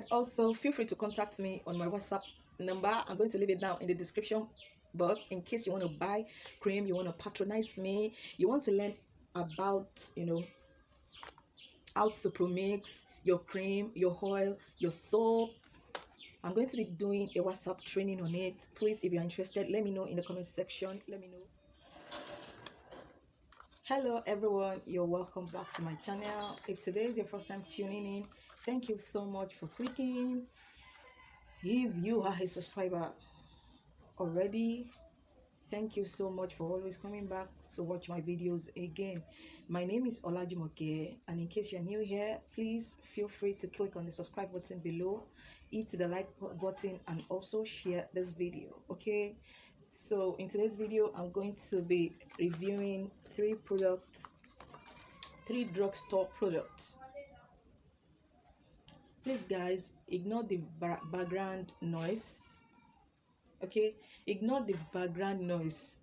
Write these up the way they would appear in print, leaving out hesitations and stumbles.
And also feel free to contact me on my WhatsApp number. I'm going to leave it down in the description box in case you want to buy cream, you want to patronize me, you want to learn about, how to pro-mix your cream, your oil, your soap. I'm going to be doing a WhatsApp training on it. Please, if you're interested, let me know in the comment section. Let me know. Hello everyone, you're welcome back to my channel. If today is your first time tuning in, thank you so much for clicking. If you are a subscriber already, thank you so much for always coming back to watch my videos again. My name is Olajumoke, and in case you're new here, please feel free to click on the subscribe button below, hit the like button, and also share this video. Okay, so in today's video I'm going to be reviewing three drugstore products. Please guys, ignore the background noise. Okay, ignore the background noise.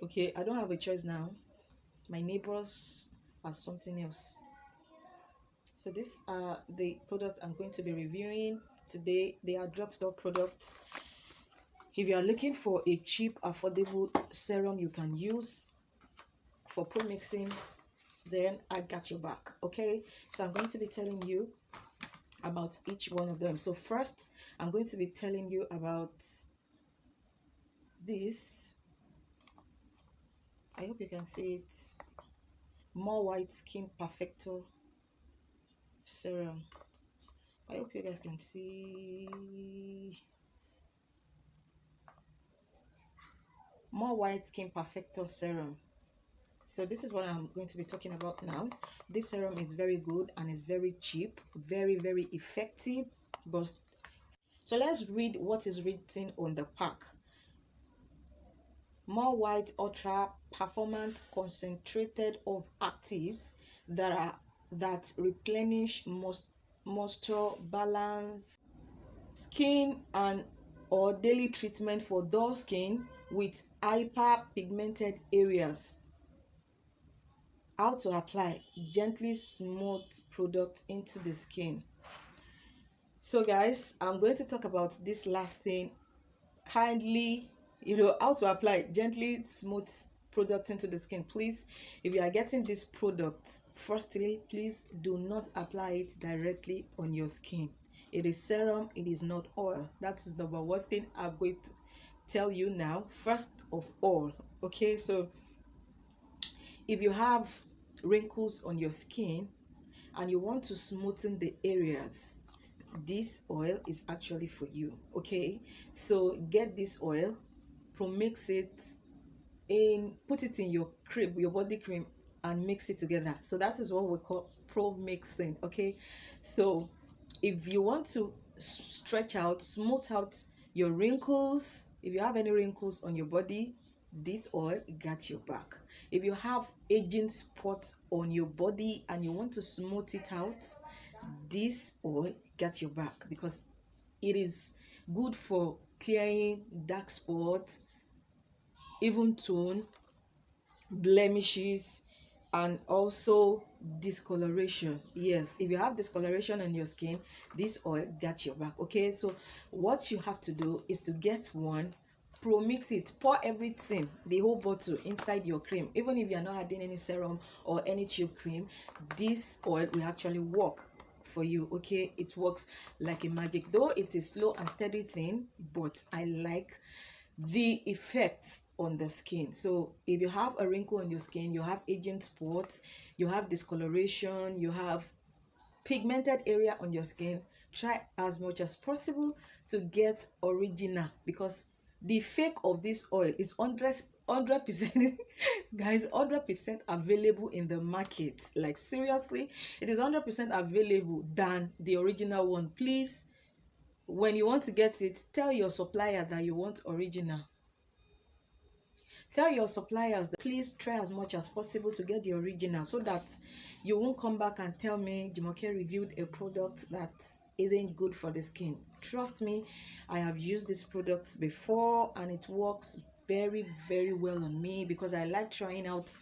Okay, I don't have a choice now. My neighbors are something else. So these are the products I'm going to be reviewing today. They are drugstore products. If you are looking for a cheap, affordable serum you can use for pro-mixing, then I got your back. Okay, so I'm going to be telling you about each one of them. So first, I'm going to be telling you about this. I hope you can see it. More White Skin Perfector Serum. I hope you guys can see. More White Skin Perfector Serum. So this is what I'm going to be talking about now. This serum is very good and is very cheap, very effective. But so let's read what is written on the pack. More White Ultra Performant Concentrated of Actives that replenish moisture, balance skin, and or daily treatment for dull skin with hyperpigmented areas. How to apply: gently smooth product into the skin. So guys, I'm going to talk about this last thing. Kindly, how to apply gently smooth product into the skin. Please, if you are getting this product, firstly, please do not apply it directly on your skin. It is serum, it is not oil. That is number one thing I'm going to tell you now, first of all. Okay, so if you have wrinkles on your skin and you want to smoothen the areas, this oil is actually for you. Okay, so get this oil, pro-mix it put it in your cream, your body cream, and mix it together. So that is what we call pro-mixing. Okay, so if you want to stretch out, smooth out your wrinkles, if you have any wrinkles on your body, this oil got your back. If you have aging spots on your body and you want to smooth it out, this oil got your back, because it is good for clearing dark spots, even tone, blemishes, and also discoloration. Yes, if you have discoloration on your skin, this oil got your back. Okay, so what you have to do is to get one, pro-mix it, pour everything, the whole bottle, inside your cream. Even if you're not adding any serum or any tube cream, this oil will actually work for you. Okay, it works like a magic. Though it's a slow and steady thing, but I like the effects on the skin. So if you have a wrinkle on your skin, you have aging spots, you have discoloration, you have pigmented area on your skin, try as much as possible to get original, because the fake of this oil is 100% guys, 100% available in the market. Like seriously, it is 100% available than the original one. Please, when you want to get it, tell your supplier that you want original. Tell your suppliers that please try as much as possible to get the original, so that you won't come back and tell me Jumoke reviewed a product that isn't good for the skin. Trust me, I have used this product before and it works very well on me, because I like trying out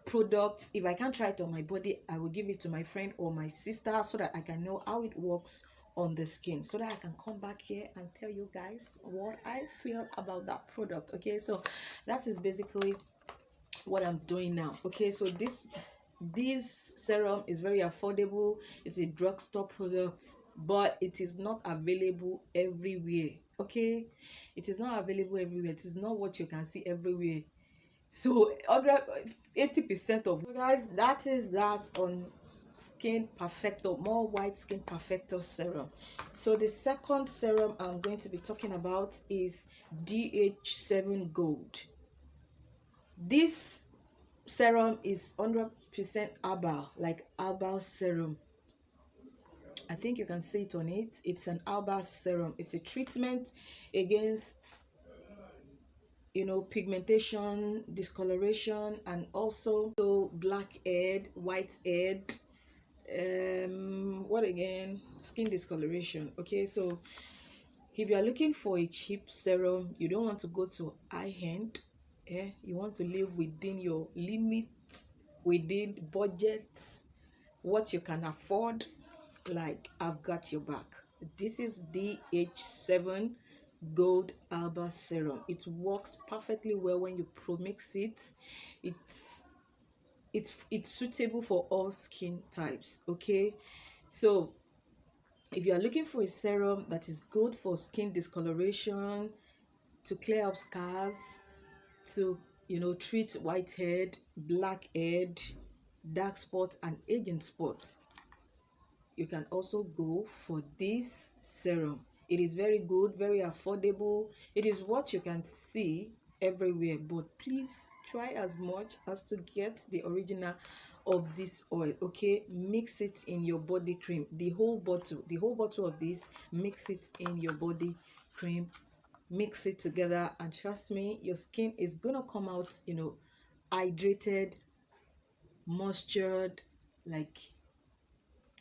products. If I can't try it on my body, I will give it to my friend or my sister so that I can know how it works on the skin, so that I can come back here and tell you guys what I feel about that product. Okay, so that is basically what I'm doing now. Okay, so this serum is very affordable. It's a drugstore product, but it is not available everywhere. Okay, it is not available everywhere. It is not what you can see everywhere. So 80% of guys, that is that on skin perfector, more white skin perfector serum. So the second serum I'm going to be talking about is DH7 Gold. This serum is 100% herbal, like herbal serum. I think you can see it on it. It's an herbal serum. It's a treatment against, you know, pigmentation, discoloration, and also blackhead, whitehead, what again, skin discoloration. Okay, so if you are looking for a cheap serum, you don't want to go to high end, you want to live within your limits, within budgets, what you can afford, like, I've got your back. This is DH7 Gold Herbal Serum. It works perfectly well when you pro-mix it. It's suitable for all skin types. Okay, so if you are looking for a serum that is good for skin discoloration, to clear up scars, to, you know, treat whitehead, blackhead, dark spots, and aging spots, you can also go for this serum. It is very good, very affordable. It is what you can see everywhere, but please try as much as to get the original of this oil. Okay, mix it in your body cream, the whole bottle of this. Mix it in your body cream, mix it together, and trust me, your skin is gonna come out, you know, hydrated, moistured, like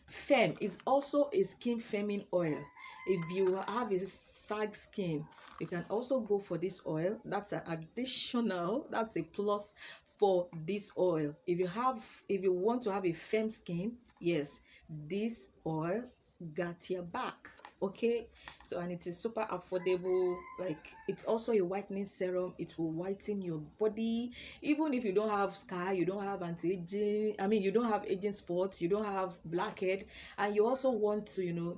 firm. Is also a skin firming oil. If you have a sag skin, you can also go for this oil. That's an additional, that's a plus for this oil. If you want to have a firm skin, yes, this oil got your back. Okay, so, and it is super affordable. Like, it's also a whitening serum. It will whiten your body. Even if you don't have scar, you don't have anti-aging, I mean, you don't have aging spots, you don't have blackhead, and you also want to, you know,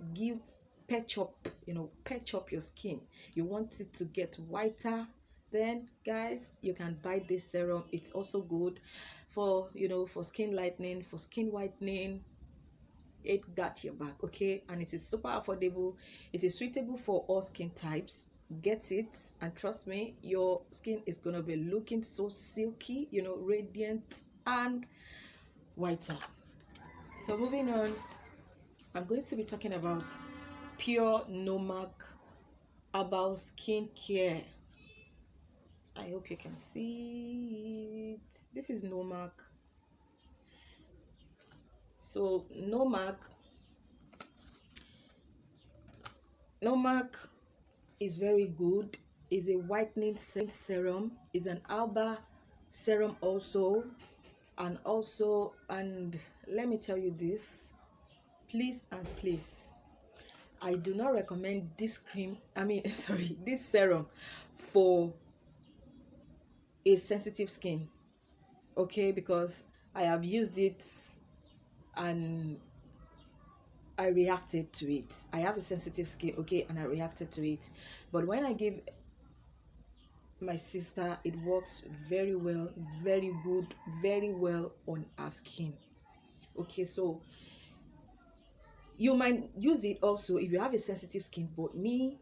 patch up your skin, you want it to get whiter, then guys, you can buy this serum. It's also good for, you know, for skin lightening, for skin whitening. It got your back. Okay, and it is super affordable. It is suitable for all skin types. Get it, and trust me, your skin is gonna be looking so silky, you know, radiant and whiter. So moving on, I'm going to be talking about pure NOMARK herbal skincare. I hope you can see it. This is NOMARK. So NOMARK is very good. Is a whitening serum. Is an herbal serum also, and let me tell you this, please and please, I do not recommend this cream, this serum for a sensitive skin. Okay, because I have used it and I reacted to it. I have a sensitive skin, okay, and I reacted to it. But when I give my sister, it works very well, very good, very well on her skin. Okay, so you might use it also if you have a sensitive skin, but me,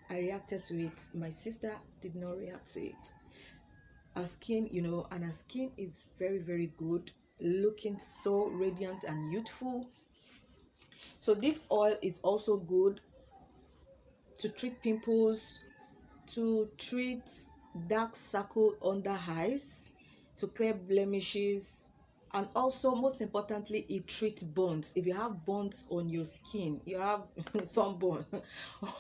I reacted to it. My sister did not react to it. Her skin, you know, and her skin is very, very good, looking so radiant and youthful. So this oil is also good to treat pimples, to treat dark circle under eyes, to clear blemishes, and also, most importantly, it treats burns. If you have burns on your skin, you have sunburn,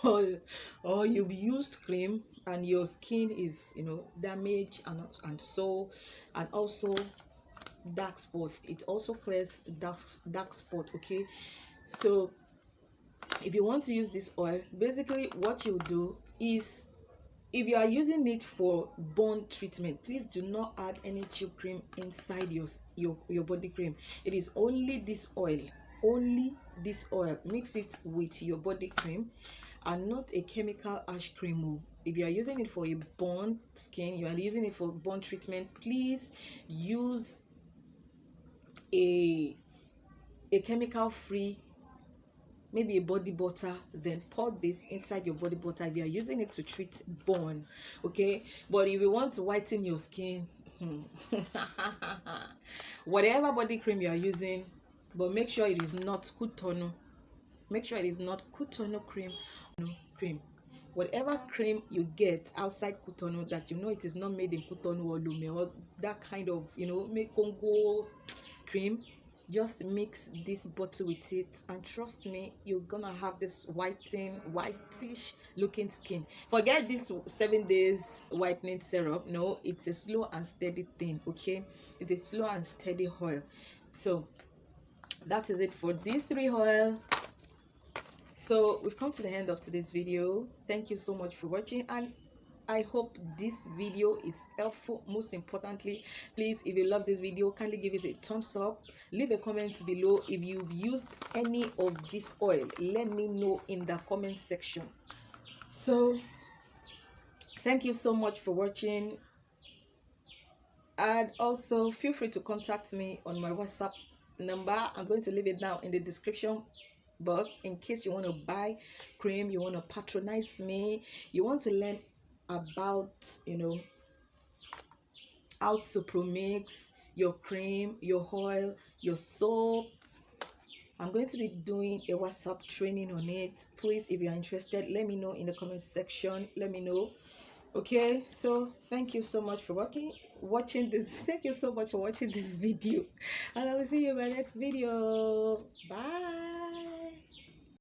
or you've used cream and your skin is, you know, damaged, and also dark spot, it also clears dark spot. Okay, so if you want to use this oil, basically what you do is, if you are using it for burn treatment, please do not add any tube cream inside your body cream. It is only this oil, only this oil. Mix it with your body cream and not a chemical ash cream. If you are using it for a burn skin, you are using it for burn treatment, please use a chemical free, maybe a body butter, then pour this inside your body butter if you are using it to treat burn. Okay, but if you want to whiten your skin, whatever body cream you are using, but make sure it is not Cotonou. Make sure it is not Cotonou cream. Whatever cream you get outside Cotonou that you know it is not made in Cotonou or Lume or that kind of, make Congo cream, just mix this bottle with it, and trust me, you're gonna have this whitish looking skin. Forget this 7 days whitening serum. No, it's a slow and steady thing. Okay, it's a slow and steady oil. So that is it for these 3 oil. So we've come to the end of today's video. Thank you so much for watching, and I hope this video is helpful. Most importantly, please, if you love this video, kindly give us a thumbs up. Leave a comment below if you've used any of this oil. Let me know in the comment section. So thank you so much for watching, and also feel free to contact me on my WhatsApp number. I'm going to leave it down in the description box in case you want to buy cream, you want to patronize me, you want to learn about how to pro-mix your cream, your oil, your soap. I'm going to be doing a WhatsApp training on it. Please, if you are interested, let me know in the comment section. Let me know. Okay, so thank you so much for watching this. Thank you so much for watching this video, and I will see you in my next video. Bye.